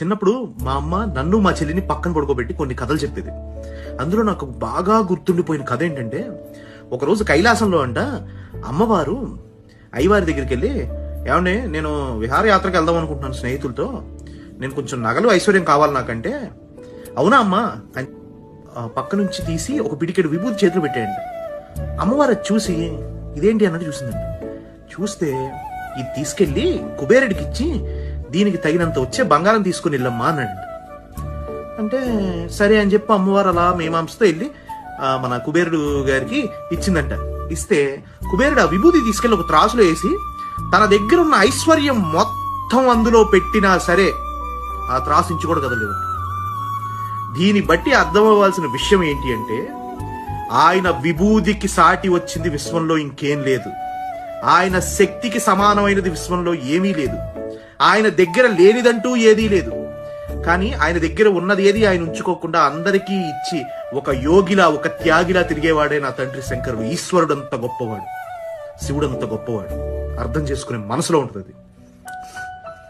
చిన్నప్పుడు మా అమ్మ నన్ను మా చెల్లిని పక్కన పడుకోబెట్టి కొన్ని కథలు చెప్పేది. అందులో నాకు బాగా గుర్తుండిపోయిన కథ ఏంటంటే, ఒకరోజు కైలాసంలో అంట అమ్మవారు అయ్యవారి దగ్గరికి వెళ్ళి, ఏమండి నేను విహారయాత్రకు వెళ్దాం అనుకుంటున్నాను స్నేహితులతో, నేను కొంచెం నగలు ఐశ్వర్యం కావాలి నాకంటే, అవునా అమ్మా అని పక్క నుంచి తీసి ఒక పిడికెడు విభూతి చేతులు పెట్టేయండి. అమ్మవారు చూసి ఇదేంటి అన్నట్టు చూసిందండి. చూస్తే ఇది తీసుకెళ్లి కుబేరుడికి ఇచ్చి దీనికి తగినంత వచ్చే బంగారం తీసుకుని వెళ్ళమ్మా అన్నాడు. అంటే సరే అని చెప్పి అమ్మవారు అలా మేమాంసతో వెళ్ళి మన కుబేరుడు గారికి ఇచ్చిందంట. ఇస్తే కుబేరుడు ఆ విభూతి తీసుకెళ్లి ఒక త్రాసులో వేసి తన దగ్గర ఉన్న ఐశ్వర్యం మొత్తం అందులో పెట్టినా సరే ఆ త్రాసు ఇంచు కూడా కదలేదు. దీన్ని బట్టి అర్థం అవ్వాల్సిన విషయం ఏంటి అంటే, ఆయన విభూతికి సాటి వచ్చింది విశ్వంలో ఇంకేం లేదు. ఆయన శక్తికి సమానమైనది విశ్వంలో ఏమీ లేదు. ఆయన దగ్గర లేనిదంటూ ఏదీ లేదు. కానీ ఆయన దగ్గర ఉన్నది ఏది ఆయన ఉంచుకోకుండా అందరికీ ఇచ్చి ఒక యోగిలా, ఒక త్యాగిలా తిరిగేవాడే నా తండ్రి శంకరుడు. ఈశ్వరుడంత గొప్పవాడు, శివుడంత గొప్పవాడు. అర్థం చేసుకునే మనసులో ఉంటుంది.